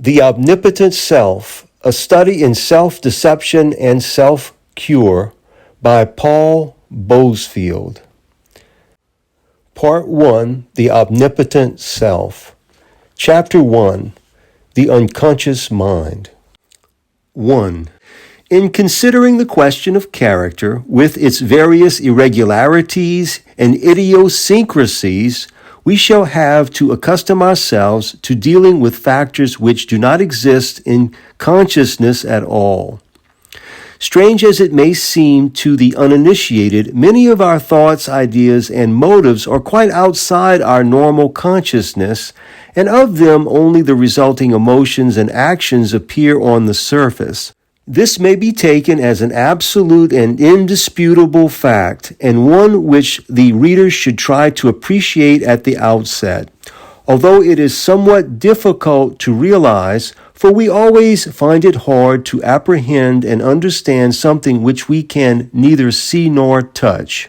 The Omnipotent Self, a study in self-deception and self-cure by Paul Bousfield. Part 1, The Omnipotent Self. Chapter 1, The Unconscious Mind. 1. In considering the question of character with its various irregularities and idiosyncrasies, we shall have to accustom ourselves to dealing with factors which do not exist in consciousness at all. Strange as it may seem to the uninitiated, many of our thoughts, ideas, and motives are quite outside our normal consciousness, and of them only the resulting emotions and actions appear on the surface. This may be taken as an absolute and indisputable fact, and one which the reader should try to appreciate at the outset, although it is somewhat difficult to realize, for we always find it hard to apprehend and understand something which we can neither see nor touch.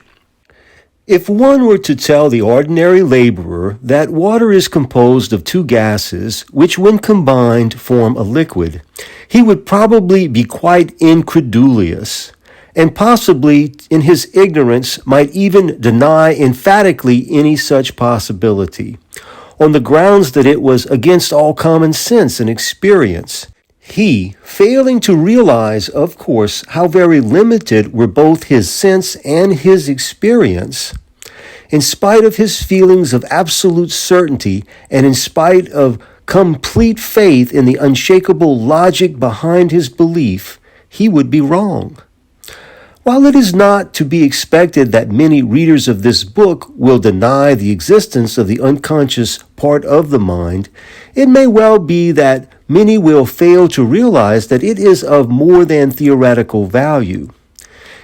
If one were to tell the ordinary laborer that water is composed of two gases, which when combined form a liquid, he would probably be quite incredulous, and possibly in his ignorance might even deny emphatically any such possibility, on the grounds that it was against all common sense and experience. He, failing to realize, of course, how very limited were both his sense and his experience, in spite of his feelings of absolute certainty and in spite of complete faith in the unshakable logic behind his belief, he would be wrong. While it is not to be expected that many readers of this book will deny the existence of the unconscious part of the mind, it may well be that many will fail to realize that it is of more than theoretical value.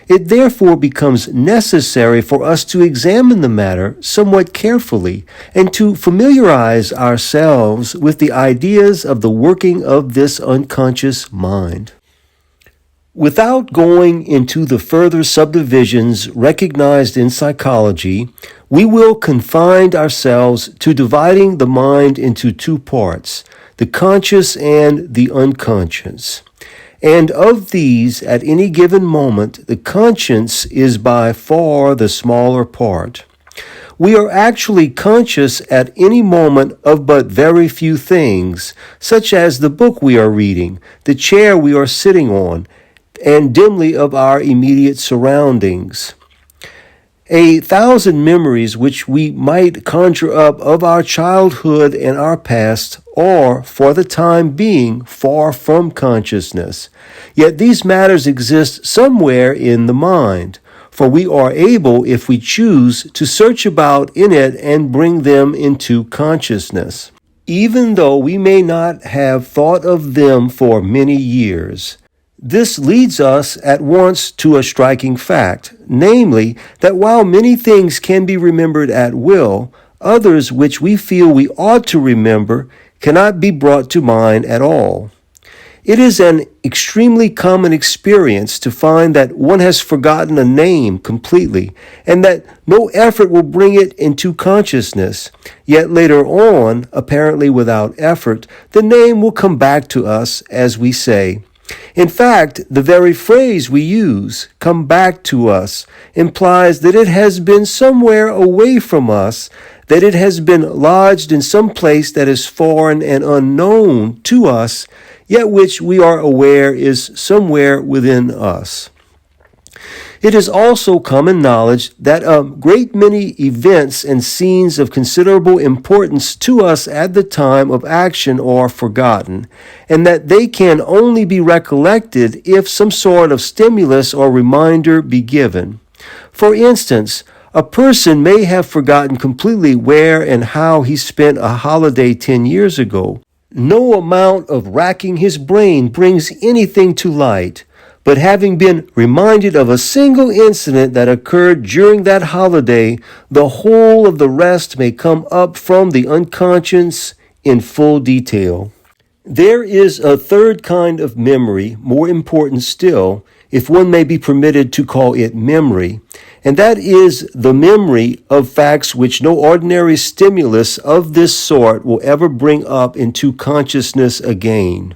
It therefore becomes necessary for us to examine the matter somewhat carefully and to familiarize ourselves with the ideas of the working of this unconscious mind. Without going into the further subdivisions recognized in psychology, we will confine ourselves to dividing the mind into two parts, the conscious and the unconscious. And of these, at any given moment, the conscience is by far the smaller part. We are actually conscious at any moment of but very few things, such as the book we are reading, the chair we are sitting on, and dimly of our immediate surroundings. 1,000 memories which we might conjure up of our childhood and our past are, for the time being, far from consciousness. Yet these matters exist somewhere in the mind, for we are able, if we choose, to search about in it and bring them into consciousness, even though we may not have thought of them for many years. This leads us at once to a striking fact, namely, that while many things can be remembered at will, others which we feel we ought to remember cannot be brought to mind at all. It is an extremely common experience to find that one has forgotten a name completely, and that no effort will bring it into consciousness. Yet later on, apparently without effort, the name will come back to us, as we say. In fact, the very phrase we use, "come back to us," implies that it has been somewhere away from us, that it has been lodged in some place that is foreign and unknown to us, yet which we are aware is somewhere within us. It is also common knowledge that a great many events and scenes of considerable importance to us at the time of action are forgotten, and that they can only be recollected if some sort of stimulus or reminder be given. For instance, a person may have forgotten completely where and how he spent a holiday 10 years ago. No amount of racking his brain brings anything to light. But having been reminded of a single incident that occurred during that holiday, the whole of the rest may come up from the unconscious in full detail. There is a third kind of memory, more important still. if one may be permitted to call it memory, and that is the memory of facts which no ordinary stimulus of this sort will ever bring up into consciousness again.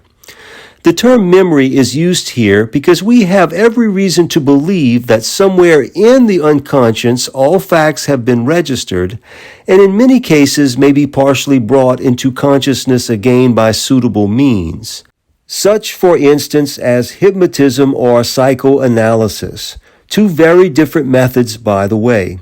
The term memory is used here because we have every reason to believe that somewhere in the unconscious all facts have been registered, and in many cases may be partially brought into consciousness again by suitable means. Such, for instance, as hypnotism or psychoanalysis, two very different methods, by the way.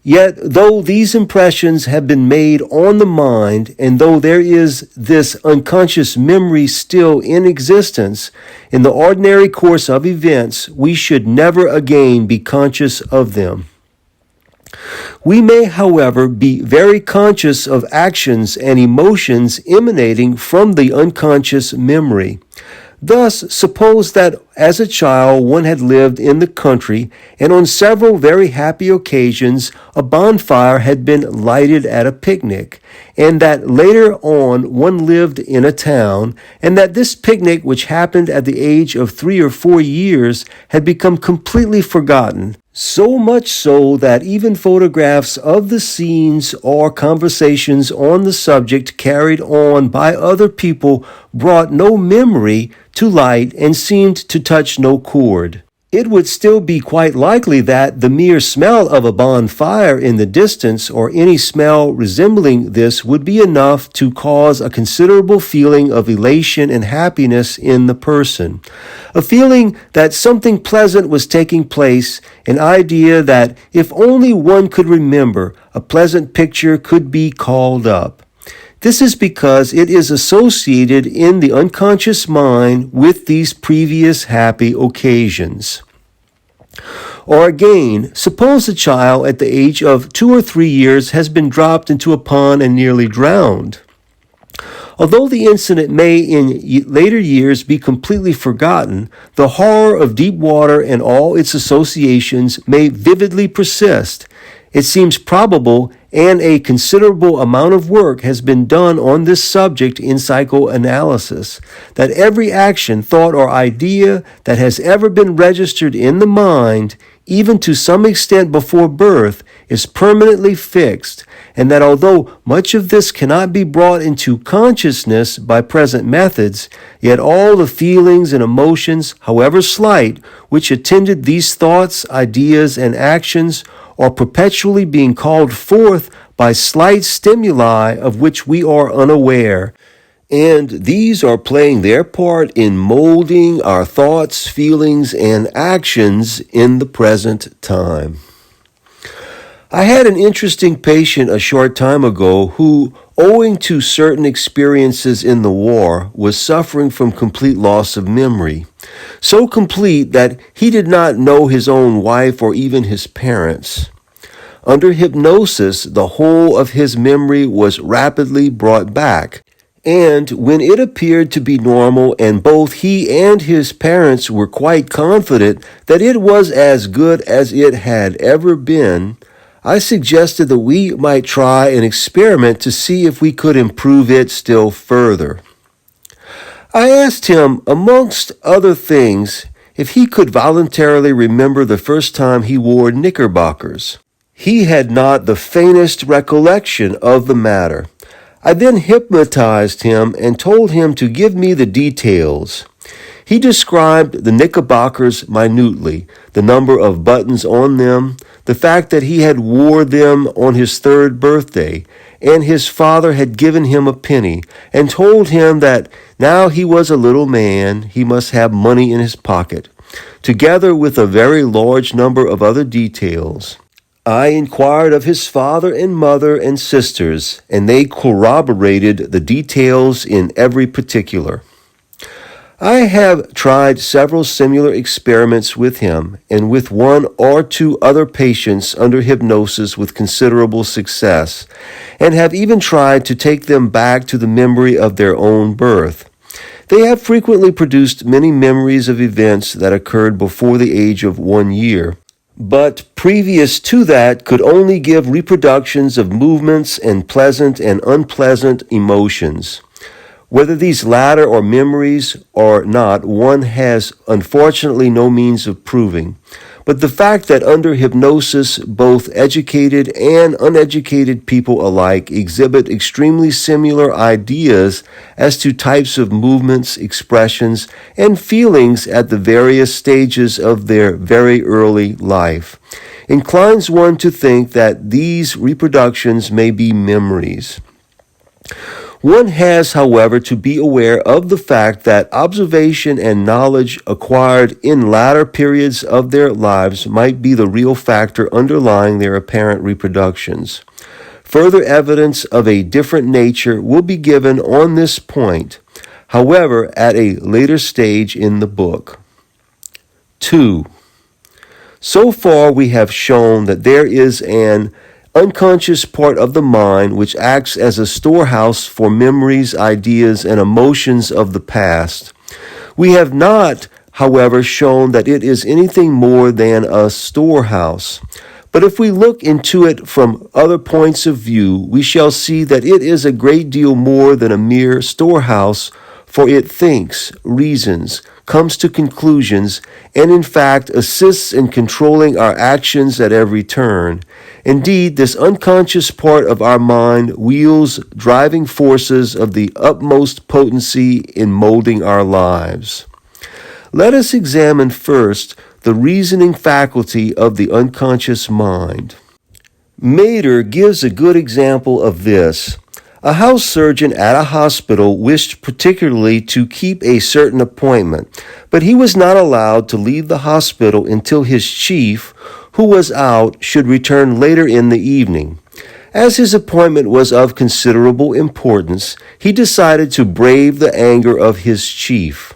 Yet, though these impressions have been made on the mind, and though there is this unconscious memory still in existence, in the ordinary course of events, we should never again be conscious of them. We may, however, be very conscious of actions and emotions emanating from the unconscious memory. Thus, suppose that as a child one had lived in the country, and on several very happy occasions a bonfire had been lighted at a picnic, and that later on one lived in a town, and that this picnic, which happened at the age of 3 or 4 years, had become completely forgotten. So much so that even photographs of the scenes or conversations on the subject carried on by other people brought no memory to light and seemed to touch no chord. It would still be quite likely that the mere smell of a bonfire in the distance, or any smell resembling this, would be enough to cause a considerable feeling of elation and happiness in the person. A feeling that something pleasant was taking place, an idea that if only one could remember, a pleasant picture could be called up. This is because it is associated in the unconscious mind with these previous happy occasions. Or again, suppose a child at the age of 2 or 3 years has been dropped into a pond and nearly drowned. Although the incident may in later years be completely forgotten, the horror of deep water and all its associations may vividly persist. It seems probable, and a considerable amount of work has been done on this subject in psychoanalysis, that every action, thought, or idea that has ever been registered in the mind, even to some extent before birth, is permanently fixed, and that although much of this cannot be brought into consciousness by present methods, yet all the feelings and emotions, however slight, which attended these thoughts, ideas, and actions, are perpetually being called forth by slight stimuli of which we are unaware, and these are playing their part in molding our thoughts, feelings, and actions in the present time. I had an interesting patient a short time ago who, owing to certain experiences in the war, was suffering from complete loss of memory. So complete that he did not know his own wife or even his parents. Under hypnosis, the whole of his memory was rapidly brought back, and when it appeared to be normal and both he and his parents were quite confident that it was as good as it had ever been, I suggested that we might try an experiment to see if we could improve it still further. I asked him, amongst other things, if he could voluntarily remember the first time he wore knickerbockers. He had not the faintest recollection of the matter. I then hypnotized him and told him to give me the details. He described the knickerbockers minutely, the number of buttons on them, the fact that he had wore them on his 3rd birthday, and his father had given him a penny, and told him that now he was a little man, he must have money in his pocket, together with a very large number of other details. I inquired of his father and mother and sisters, and they corroborated the details in every particular. I have tried several similar experiments with him and with 1 or 2 other patients under hypnosis with considerable success, and have even tried to take them back to the memory of their own birth. They have frequently produced many memories of events that occurred before the age of 1 year, but previous to that could only give reproductions of movements and pleasant and unpleasant emotions. Whether these latter are memories or not, one has unfortunately no means of proving. But the fact that under hypnosis, both educated and uneducated people alike exhibit extremely similar ideas as to types of movements, expressions, and feelings at the various stages of their very early life inclines one to think that these reproductions may be memories. One has, however, to be aware of the fact that observation and knowledge acquired in latter periods of their lives might be the real factor underlying their apparent reproductions. Further evidence of a different nature will be given on this point, however, at a later stage in the book. 2. So far we have shown that there is an unconscious part of the mind which acts as a storehouse for memories, ideas, and emotions of the past. We have not, however, shown that it is anything more than a storehouse. But if we look into it from other points of view, we shall see that it is a great deal more than a mere storehouse, for it thinks, reasons, comes to conclusions, and in fact assists in controlling our actions at every turn. Indeed, this unconscious part of our mind wields driving forces of the utmost potency in molding our lives. Let us examine first the reasoning faculty of the unconscious mind. Mater gives a good example of this. A house surgeon at a hospital wished particularly to keep a certain appointment, but he was not allowed to leave the hospital until his chief, who was out, should return later in the evening. As his appointment was of considerable importance, he decided to brave the anger of his chief.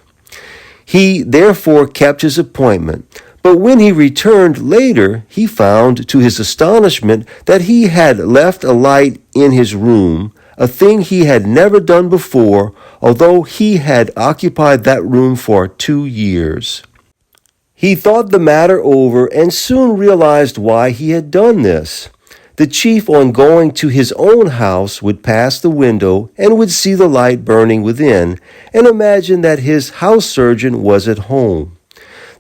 He therefore kept his appointment, but when he returned later, he found, to his astonishment, that he had left a light in his room, a thing he had never done before, although he had occupied that room for 2 years. He thought the matter over and soon realized why he had done this. The chief, on going to his own house, would pass the window and would see the light burning within and imagine that his house surgeon was at home.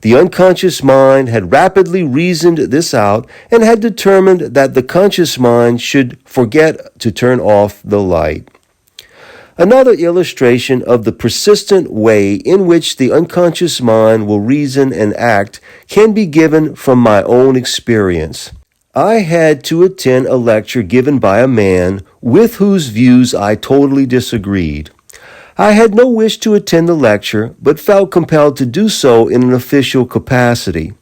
The unconscious mind had rapidly reasoned this out and had determined that the conscious mind should forget to turn off the light. Another illustration of the persistent way in which the unconscious mind will reason and act can be given from my own experience. I had to attend a lecture given by a man with whose views I totally disagreed. I had no wish to attend the lecture, but felt compelled to do so in an official capacity.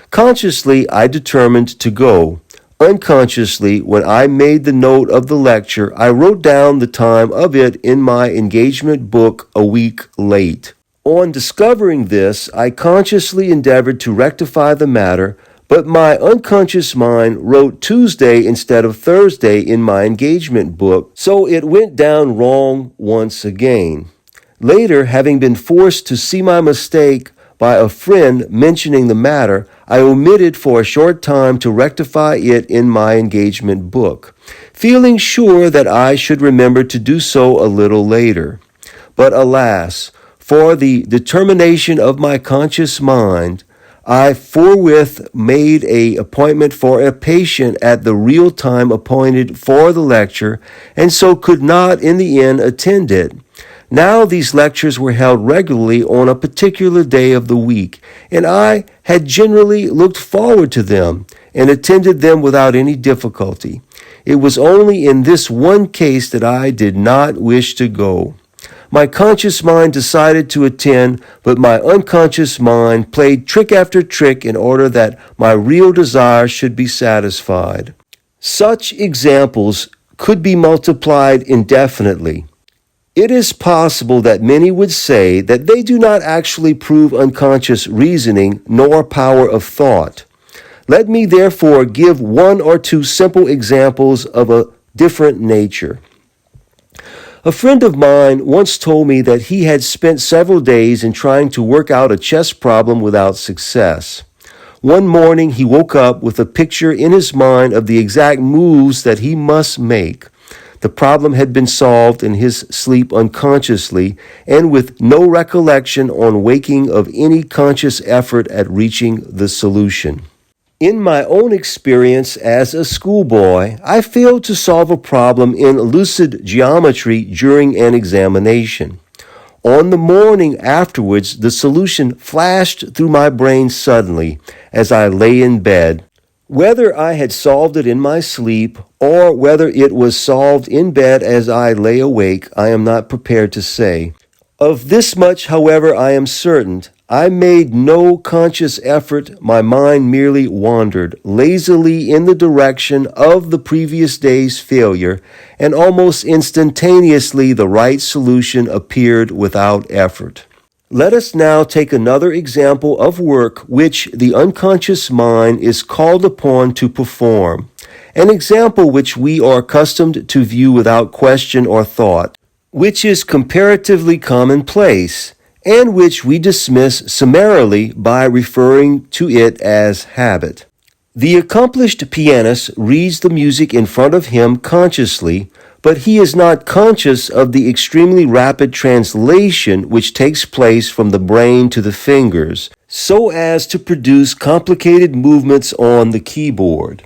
Consciously, I determined to go. Unconsciously, when I made the note of the lecture, I wrote down the time of it in my engagement book a week late. On discovering this, I consciously endeavored to rectify the matter, but my unconscious mind wrote Tuesday instead of Thursday in my engagement book, so it went down wrong once again. Later, having been forced to see my mistake by a friend mentioning the matter, I omitted for a short time to rectify it in my engagement book, feeling sure that I should remember to do so a little later. But alas, for the determination of my conscious mind, I forthwith made an appointment for a patient at the real time appointed for the lecture, and so could not in the end attend it. Now these lectures were held regularly on a particular day of the week, and I had generally looked forward to them and attended them without any difficulty. It was only in this one case that I did not wish to go. My conscious mind decided to attend, but my unconscious mind played trick after trick in order that my real desire should be satisfied. Such examples could be multiplied indefinitely. It is possible that many would say that they do not actually prove unconscious reasoning nor power of thought. Let me therefore give one or two simple examples of a different nature. A friend of mine once told me that he had spent several days in trying to work out a chess problem without success. One morning he woke up with a picture in his mind of the exact moves that he must make. The problem had been solved in his sleep unconsciously and with no recollection on waking of any conscious effort at reaching the solution. In my own experience as a schoolboy, I failed to solve a problem in lucid geometry during an examination. On the morning afterwards, the solution flashed through my brain suddenly as I lay in bed. Whether I had solved it in my sleep or whether it was solved in bed as I lay awake, I am not prepared to say. Of this much, however, I am certain. I made no conscious effort. My mind merely wandered lazily in the direction of the previous day's failure, and almost instantaneously the right solution appeared without effort. Let us now take another example of work which the unconscious mind is called upon to perform, an example which we are accustomed to view without question or thought, which is comparatively commonplace, and which we dismiss summarily by referring to it as habit. The accomplished pianist reads the music in front of him consciously, but he is not conscious of the extremely rapid translation which takes place from the brain to the fingers, so as to produce complicated movements on the keyboard.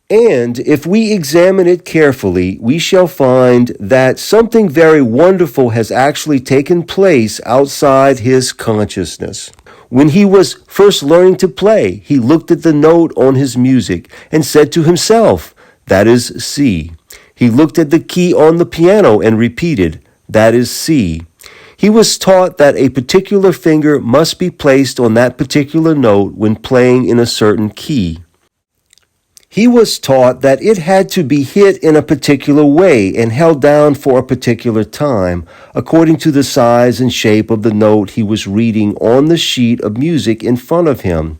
And if we examine it carefully, we shall find that something very wonderful has actually taken place outside his consciousness. When he was first learning to play, he looked at the note on his music and said to himself, "That is C." He looked at the key on the piano and repeated, "That is C." He was taught that a particular finger must be placed on that particular note when playing in a certain key. He was taught that it had to be hit in a particular way and held down for a particular time, according to the size and shape of the note he was reading on the sheet of music in front of him.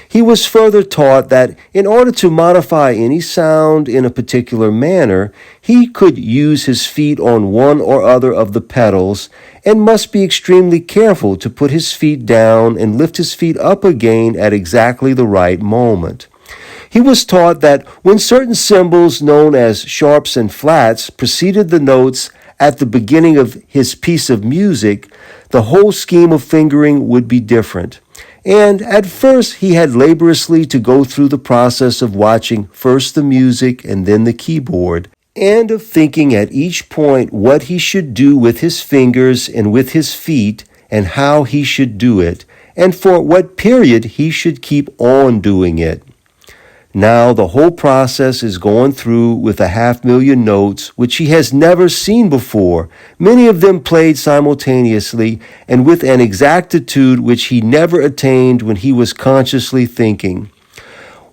He was further taught that in order to modify any sound in a particular manner, he could use his feet on one or other of the pedals and must be extremely careful to put his feet down and lift his feet up again at exactly the right moment. He was taught that when certain symbols known as sharps and flats preceded the notes at the beginning of his piece of music, the whole scheme of fingering would be different. And at first he had laboriously to go through the process of watching first the music and then the keyboard, and of thinking at each point what he should do with his fingers and with his feet, and how he should do it, and for what period he should keep on doing it. Now the whole process is going through with 500,000 notes, which he has never seen before, many of them played simultaneously and with an exactitude which he never attained when he was consciously thinking.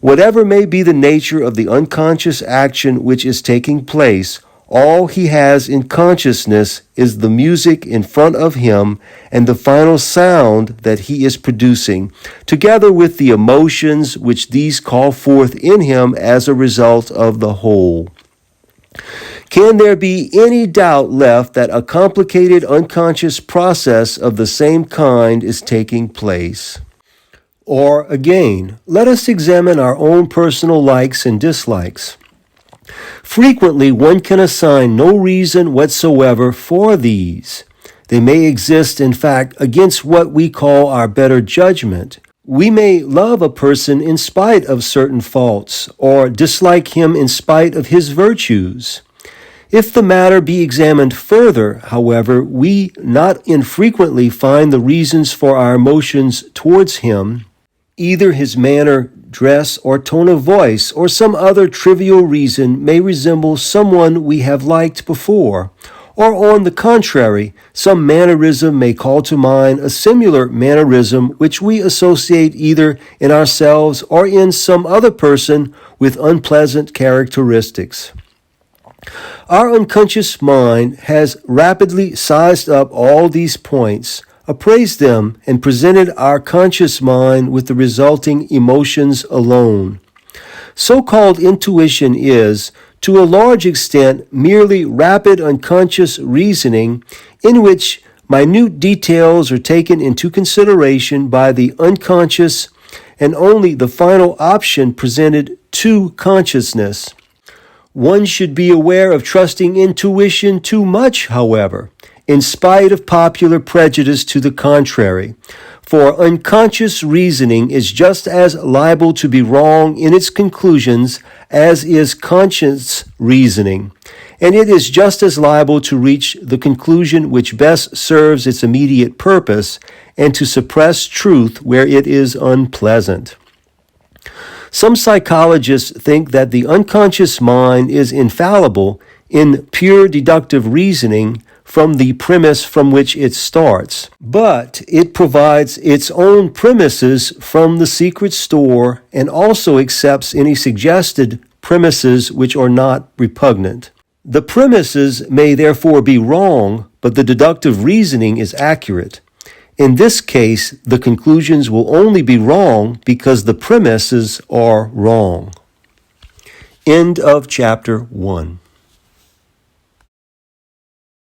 Whatever may be the nature of the unconscious action which is taking place, all he has in consciousness is the music in front of him and the final sound that he is producing, together with the emotions which these call forth in him as a result of the whole. Can there be any doubt left that a complicated unconscious process of the same kind is taking place? Or again, let us examine our own personal likes and dislikes. Frequently, one can assign no reason whatsoever for these. They may exist, in fact, against what we call our better judgment. We may love a person in spite of certain faults, or dislike him in spite of his virtues. If the matter be examined further, however, we not infrequently find the reasons for our emotions towards him, either his manner, dress, or tone of voice, or some other trivial reason may resemble someone we have liked before, or on the contrary, some mannerism may call to mind a similar mannerism which we associate either in ourselves or in some other person with unpleasant characteristics. Our unconscious mind has rapidly sized up all these points, appraised them, and presented our conscious mind with the resulting emotions alone. So-called intuition is, to a large extent, merely rapid unconscious reasoning in which minute details are taken into consideration by the unconscious and only the final option presented to consciousness. One should be aware of trusting intuition too much, however, in spite of popular prejudice to the contrary. For unconscious reasoning is just as liable to be wrong in its conclusions as is conscious reasoning, and it is just as liable to reach the conclusion which best serves its immediate purpose and to suppress truth where it is unpleasant. Some psychologists think that the unconscious mind is infallible in pure deductive reasoning from the premise from which it starts, but it provides its own premises from the secret store and also accepts any suggested premises which are not repugnant. The premises may therefore be wrong, but the deductive reasoning is accurate. In this case, the conclusions will only be wrong because the premises are wrong. End of chapter 1.